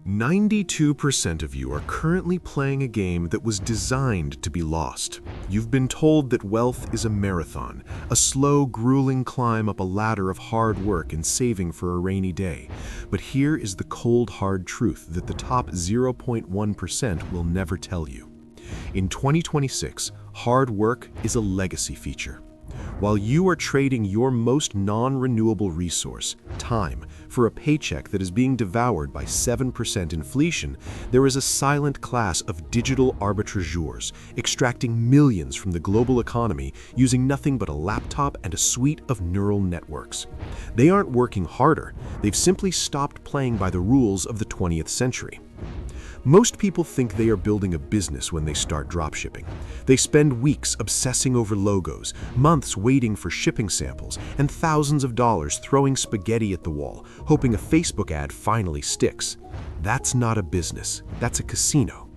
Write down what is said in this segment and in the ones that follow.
92% of you are currently playing a game that was designed to be lost. You've been told that wealth is a marathon, a slow, grueling climb up a ladder of hard work and saving for a rainy day. But here is the cold, hard truth that the top 0.1% will never tell you. In 2026, hard work is a legacy feature. While you are trading your most non-renewable resource, time, for a paycheck that is being devoured by 7% inflation, there is a silent class of digital arbitrageurs extracting millions from the global economy using nothing but a laptop and a suite of neural networks. They aren't working harder, they've simply stopped playing by the rules of the 20th century. Most people think they are building a business when they start dropshipping. They spend weeks obsessing over logos, months waiting for shipping samples, and thousands of dollars throwing spaghetti at the wall, hoping a Facebook ad finally sticks. That's not a business, that's a casino.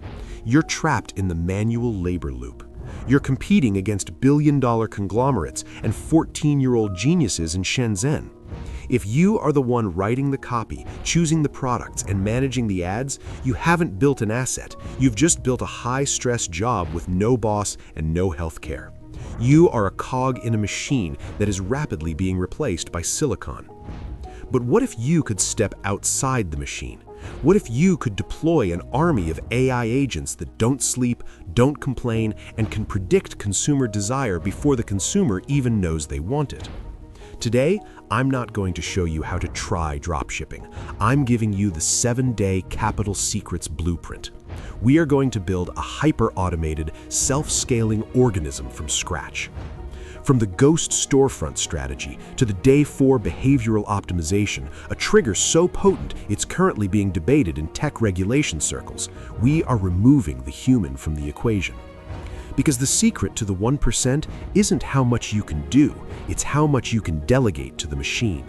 You're trapped in the manual labor loop. You're competing against billion-dollar conglomerates and 14-year-old geniuses in Shenzhen. If you are the one writing the copy, choosing the products, and managing the ads, you haven't built an asset. You've just built a high-stress job with no boss and no health care. You are a cog in a machine that is rapidly being replaced by silicon. But what if you could step outside the machine? What if you could deploy an army of AI agents that don't sleep, don't complain, and can predict consumer desire before the consumer even knows they want it? Today, I'm not going to show you how to try dropshipping. I'm giving you the 7-day Capital Secrets blueprint. We are going to build a hyper-automated, self-scaling organism from scratch. From the ghost storefront strategy to the day 4 behavioral optimization, a trigger so potent it's currently being debated in tech regulation circles, we are removing the human from the equation. Because the secret to the 1% isn't how much you can do, it's how much you can delegate to the machine.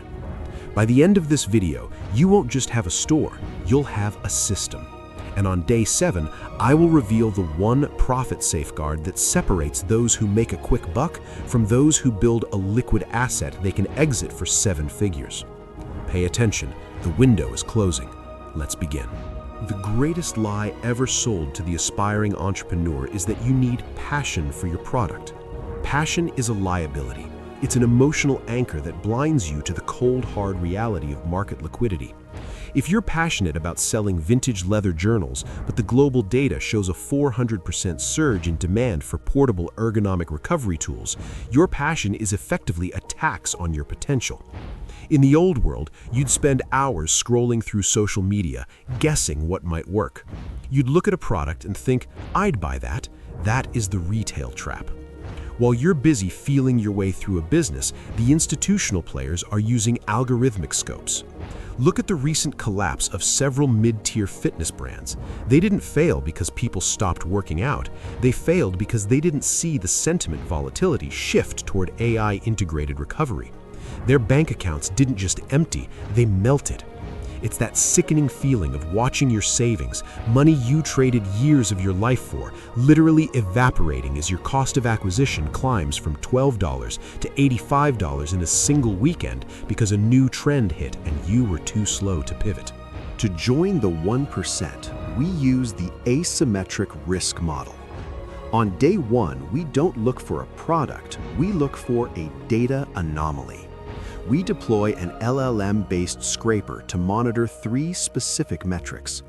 By the end of this video, you won't just have a store, you'll have a system. And on day 7, I will reveal the one profit safeguard that separates those who make a quick buck from those who build a liquid asset they can exit for 7 figures. Pay attention, the window is closing. Let's begin. The greatest lie ever sold to the aspiring entrepreneur is that you need passion for your product. Passion is a liability. It's an emotional anchor that blinds you to the cold, hard reality of market liquidity. If you're passionate about selling vintage leather journals, but the global data shows a 400% surge in demand for portable ergonomic recovery tools, your passion is effectively a tax on your potential. In the old world, you'd spend hours scrolling through social media, guessing what might work. You'd look at a product and think, I'd buy that. That is the retail trap. While you're busy feeling your way through a business, the institutional players are using algorithmic scopes. Look at the recent collapse of several mid-tier fitness brands. They didn't fail because people stopped working out. They failed because they didn't see the sentiment volatility shift toward AI-integrated recovery. Their bank accounts didn't just empty, they melted. It's that sickening feeling of watching your savings, money you traded years of your life for, literally evaporating as your cost of acquisition climbs from $12 to $85 in a single weekend because a new trend hit and you were too slow to pivot. To join the 1%, we use the asymmetric risk model. On day 1, we don't look for a product, we look for a data anomaly. We deploy an LLM-based scraper to monitor 3 specific metrics.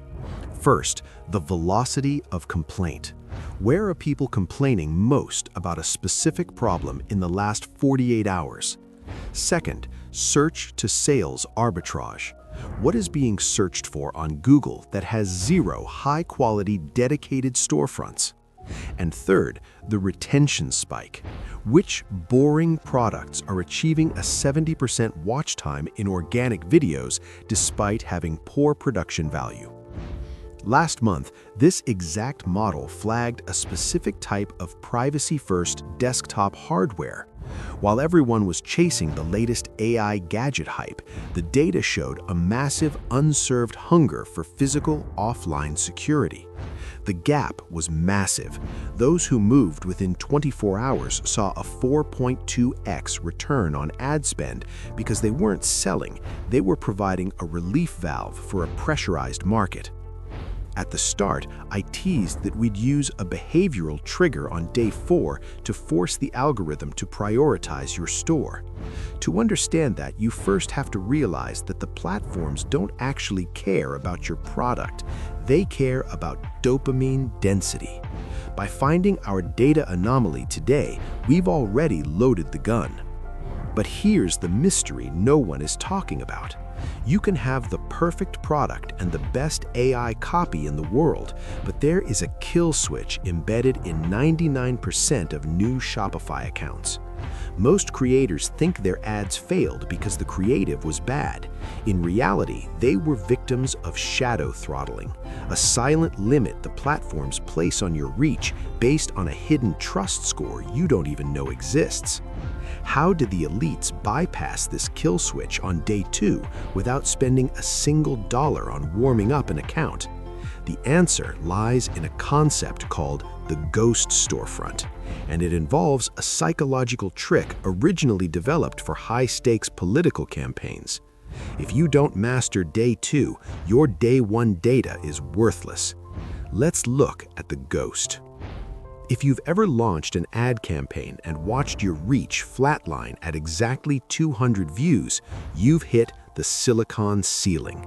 First, the velocity of complaint. Where are people complaining most about a specific problem in the last 48 hours? Second, search to sales arbitrage. What is being searched for on Google that has 0 high-quality dedicated storefronts? And third, the retention spike. Which boring products are achieving a 70% watch time in organic videos despite having poor production value? Last month, this exact model flagged a specific type of privacy-first desktop hardware. While everyone was chasing the latest AI gadget hype, the data showed a massive unserved hunger for physical offline security. The gap was massive. Those who moved within 24 hours saw a 4.2x return on ad spend because they weren't selling, they were providing a relief valve for a pressurized market. At the start, I teased that we'd use a behavioral trigger on day 4 to force the algorithm to prioritize your store. To understand that, you first have to realize that the platforms don't actually care about your product. They care about dopamine density. By finding our data anomaly today, we've already loaded the gun. But here's the mystery no one is talking about. You can have the perfect product and the best AI copy in the world, but there is a kill switch embedded in 99% of new Shopify accounts. Most creators think their ads failed because the creative was bad. In reality, they were victims of shadow throttling, a silent limit the platforms place on your reach based on a hidden trust score you don't even know exists. How did the elites bypass this kill switch on day 2 without spending a single dollar on warming up an account? The answer lies in a concept called the ghost storefront, and it involves a psychological trick originally developed for high-stakes political campaigns. If you don't master day 2, your day 1 data is worthless. Let's look at the ghost. If you've ever launched an ad campaign and watched your reach flatline at exactly 200 views, you've hit the silicon ceiling.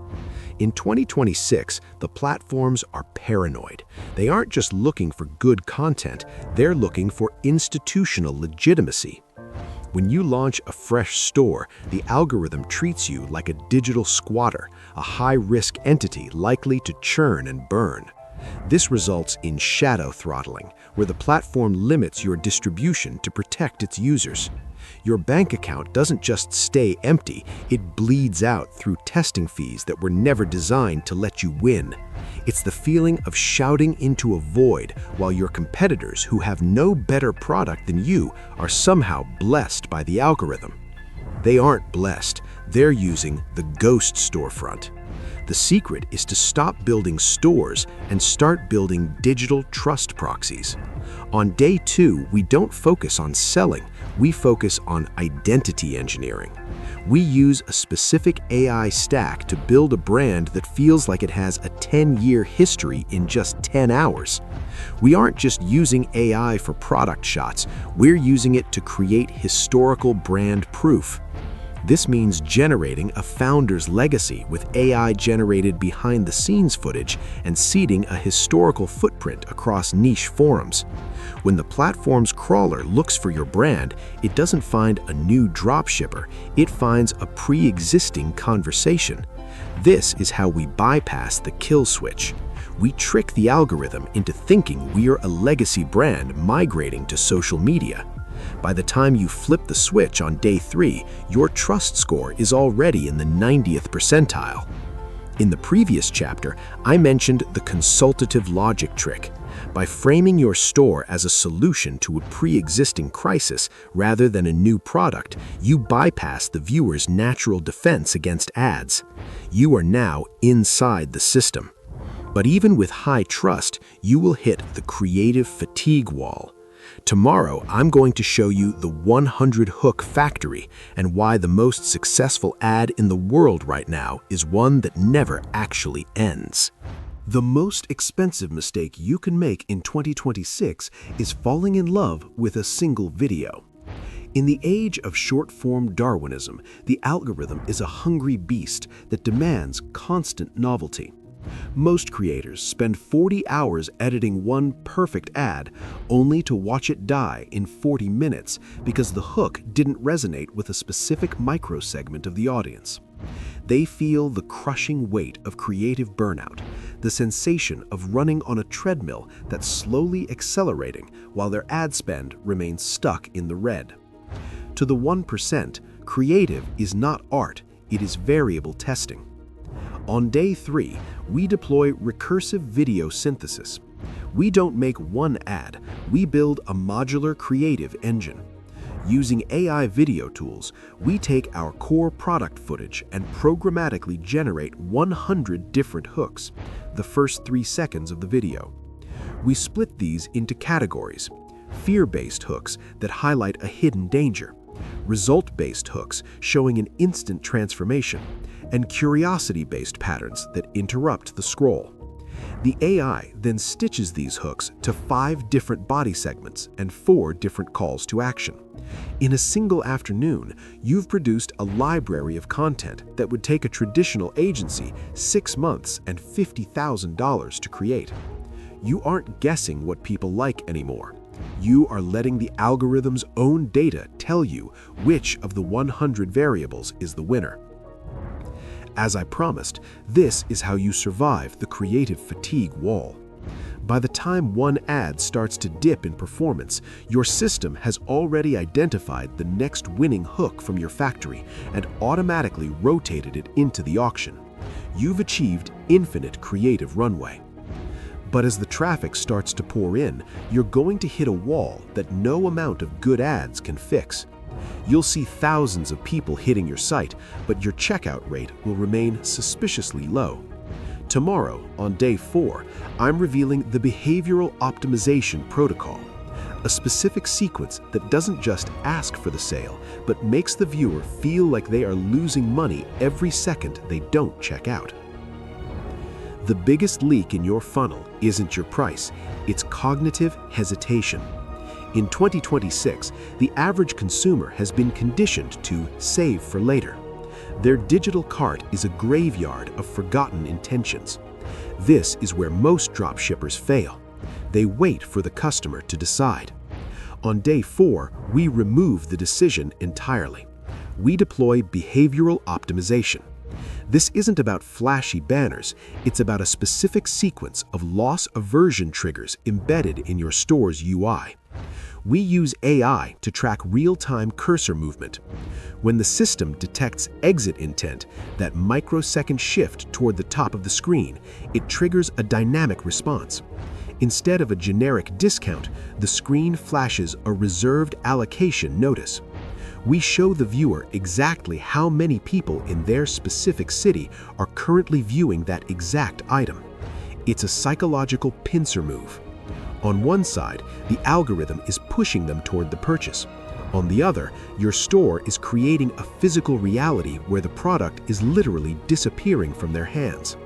In 2026, the platforms are paranoid. They aren't just looking for good content, they're looking for institutional legitimacy. When you launch a fresh store, the algorithm treats you like a digital squatter, a high-risk entity likely to churn and burn. This results in shadow throttling, where the platform limits your distribution to protect its users. Your bank account doesn't just stay empty, it bleeds out through testing fees that were never designed to let you win. It's the feeling of shouting into a void while your competitors, who have no better product than you, are somehow blessed by the algorithm. They aren't blessed, they're using the ghost storefront. The secret is to stop building stores and start building digital trust proxies. On day 2, we don't focus on selling, we focus on identity engineering. We use a specific AI stack to build a brand that feels like it has a 10-year history in just 10 hours. We aren't just using AI for product shots, we're using it to create historical brand proof. This means generating a founder's legacy with AI-generated behind-the-scenes footage and seeding a historical footprint across niche forums. When the platform's crawler looks for your brand, it doesn't find a new dropshipper, it finds a pre-existing conversation. This is how we bypass the kill switch. We trick the algorithm into thinking we're a legacy brand migrating to social media. By the time you flip the switch on day 3, your trust score is already in the 90th percentile. In the previous chapter, I mentioned the consultative logic trick. By framing your store as a solution to a pre-existing crisis rather than a new product, you bypass the viewer's natural defense against ads. You are now inside the system. But even with high trust, you will hit the creative fatigue wall. Tomorrow, I'm going to show you the 100 hook factory and why the most successful ad in the world right now is one that never actually ends. The most expensive mistake you can make in 2026 is falling in love with a single video. In the age of short-form Darwinism, the algorithm is a hungry beast that demands constant novelty. Most creators spend 40 hours editing one perfect ad only to watch it die in 40 minutes because the hook didn't resonate with a specific microsegment of the audience. They feel the crushing weight of creative burnout, the sensation of running on a treadmill that's slowly accelerating while their ad spend remains stuck in the red. To the 1%, creative is not art, it is variable testing. On day 3, we deploy recursive video synthesis. We don't make one ad, we build a modular creative engine. Using AI video tools, we take our core product footage and programmatically generate 100 different hooks, the first 3 seconds of the video. We split these into categories: fear-based hooks that highlight a hidden danger, result-based hooks showing an instant transformation, and curiosity-based patterns that interrupt the scroll. The AI then stitches these hooks to 5 different body segments and 4 different calls to action. In a single afternoon, you've produced a library of content that would take a traditional agency 6 months and $50,000 to create. You aren't guessing what people like anymore. You are letting the algorithm's own data tell you which of the 100 variables is the winner. As I promised, this is how you survive the creative fatigue wall. By the time one ad starts to dip in performance, your system has already identified the next winning hook from your factory and automatically rotated it into the auction. You've achieved infinite creative runway. But as the traffic starts to pour in, you're going to hit a wall that no amount of good ads can fix. You'll see thousands of people hitting your site, but your checkout rate will remain suspiciously low. Tomorrow, on day 4, I'm revealing the behavioral optimization protocol, a specific sequence that doesn't just ask for the sale, but makes the viewer feel like they are losing money every second they don't check out. The biggest leak in your funnel isn't your price, it's cognitive hesitation. In 2026, the average consumer has been conditioned to save for later. Their digital cart is a graveyard of forgotten intentions. This is where most dropshippers fail. They wait for the customer to decide. On day 4, we remove the decision entirely. We deploy behavioral optimization. This isn't about flashy banners, it's about a specific sequence of loss aversion triggers embedded in your store's UI. We use AI to track real-time cursor movement. When the system detects exit intent, that microsecond shift toward the top of the screen, it triggers a dynamic response. Instead of a generic discount, the screen flashes a reserved allocation notice. We show the viewer exactly how many people in their specific city are currently viewing that exact item. It's a psychological pincer move. On one side, the algorithm is pushing them toward the purchase. On the other, your store is creating a physical reality where the product is literally disappearing from their hands.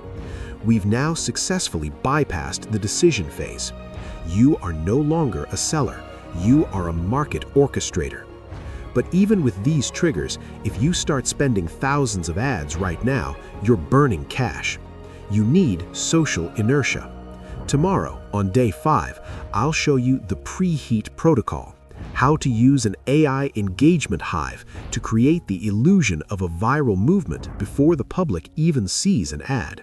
We've now successfully bypassed the decision phase. You are no longer a seller, you are a market orchestrator. But even with these triggers, if you start spending thousands of ads right now, you're burning cash. You need social inertia. Tomorrow, on day 5, I'll show you the preheat protocol, how to use an AI engagement hive to create the illusion of a viral movement before the public even sees an ad.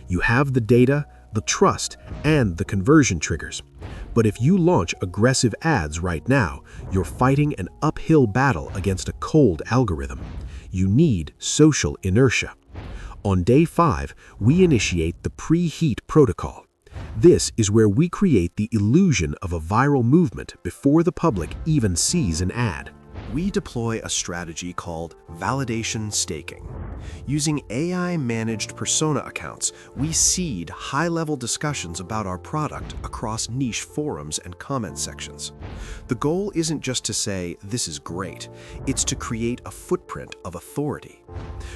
You have the data, the trust, and the conversion triggers. But if you launch aggressive ads right now, you're fighting an uphill battle against a cold algorithm. You need social inertia. On day 5, we initiate the preheat protocol. This is where we create the illusion of a viral movement before the public even sees an ad. We deploy a strategy called validation staking. Using AI-managed persona accounts, we seed high-level discussions about our product across niche forums and comment sections. The goal isn't just to say, "This is great," it's to create a footprint of authority.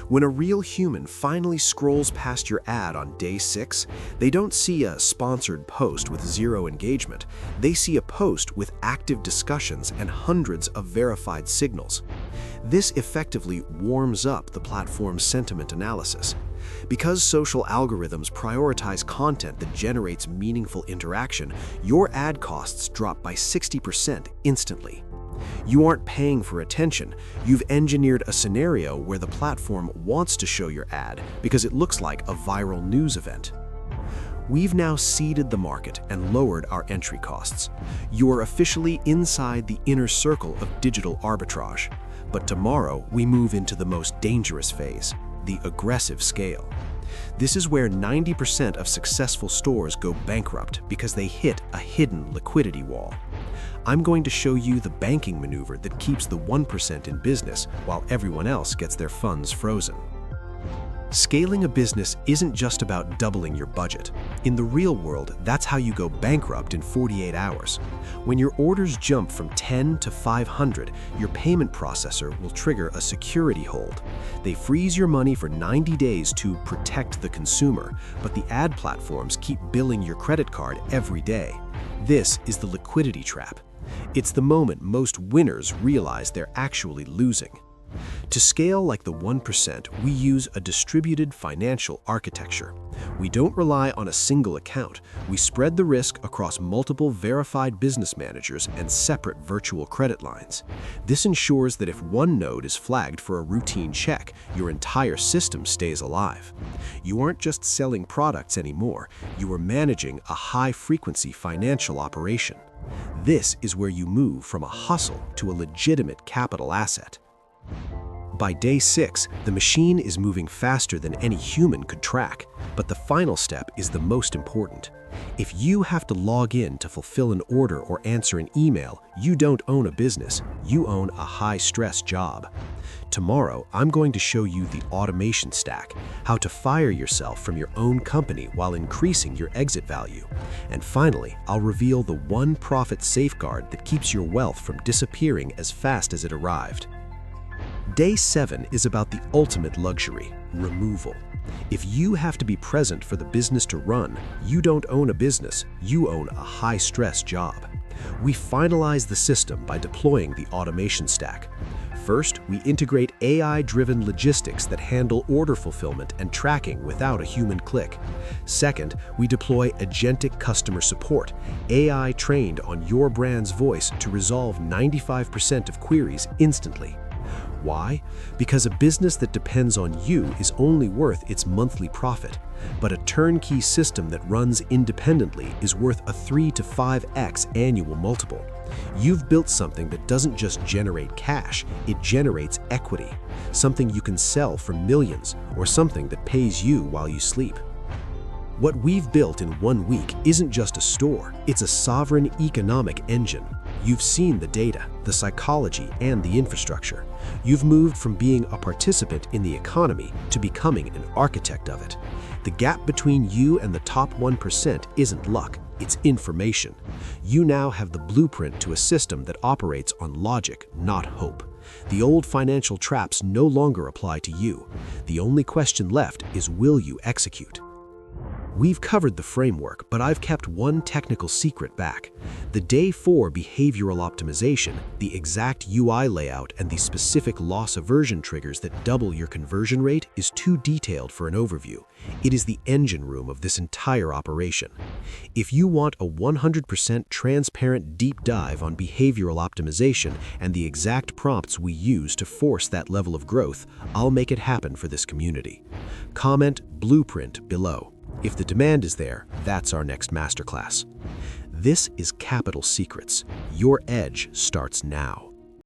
When a real human finally scrolls past your ad on day 6, they don't see a sponsored post with 0 engagement. They see a post with active discussions and hundreds of verified signals. This effectively warms up the platform's sentiment analysis. Because social algorithms prioritize content that generates meaningful interaction, your ad costs drop by 60% instantly. You aren't paying for attention, you've engineered a scenario where the platform wants to show your ad because it looks like a viral news event. We've now seeded the market and lowered our entry costs. You are officially inside the inner circle of digital arbitrage. But tomorrow, we move into the most dangerous phase, the aggressive scale. This is where 90% of successful stores go bankrupt because they hit a hidden liquidity wall. I'm going to show you the banking maneuver that keeps the 1% in business while everyone else gets their funds frozen. Scaling a business isn't just about doubling your budget. In the real world, that's how you go bankrupt in 48 hours. When your orders jump from 10 to 500, your payment processor will trigger a security hold. They freeze your money for 90 days to protect the consumer, but the ad platforms keep billing your credit card every day. This is the liquidity trap. It's the moment most winners realize they're actually losing. To scale like the 1%, we use a distributed financial architecture. We don't rely on a single account. We spread the risk across multiple verified business managers and separate virtual credit lines. This ensures that if one node is flagged for a routine check, your entire system stays alive. You aren't just selling products anymore. You are managing a high-frequency financial operation. This is where you move from a hustle to a legitimate capital asset. By day 6, the machine is moving faster than any human could track, but the final step is the most important. If you have to log in to fulfill an order or answer an email, you don't own a business, you own a high-stress job. Tomorrow, I'm going to show you the automation stack, how to fire yourself from your own company while increasing your exit value. And finally, I'll reveal the one profit safeguard that keeps your wealth from disappearing as fast as it arrived. Day 7 is about the ultimate luxury, removal. If you have to be present for the business to run, you don't own a business, you own a high-stress job. We finalize the system by deploying the automation stack. First, we integrate AI-driven logistics that handle order fulfillment and tracking without a human click. Second, we deploy agentic customer support, AI trained on your brand's voice to resolve 95% of queries instantly. Why? Because a business that depends on you is only worth its monthly profit, but a turnkey system that runs independently is worth a 3 to 5x annual multiple. You've built something that doesn't just generate cash, it generates equity, something you can sell for millions, or something that pays you while you sleep. What we've built in 1 week isn't just a store, it's a sovereign economic engine. You've seen the data, the psychology, and the infrastructure. You've moved from being a participant in the economy to becoming an architect of it. The gap between you and the top 1% isn't luck, it's information. You now have the blueprint to a system that operates on logic, not hope. The old financial traps no longer apply to you. The only question left is, will you execute? We've covered the framework, but I've kept one technical secret back. The Day 4 behavioral optimization, the exact UI layout, and the specific loss aversion triggers that double your conversion rate is too detailed for an overview. It is the engine room of this entire operation. If you want a 100% transparent deep dive on behavioral optimization and the exact prompts we use to force that level of growth, I'll make it happen for this community. Comment "Blueprint" below. If the demand is there, that's our next masterclass. This is Capital Secrets. Your edge starts now.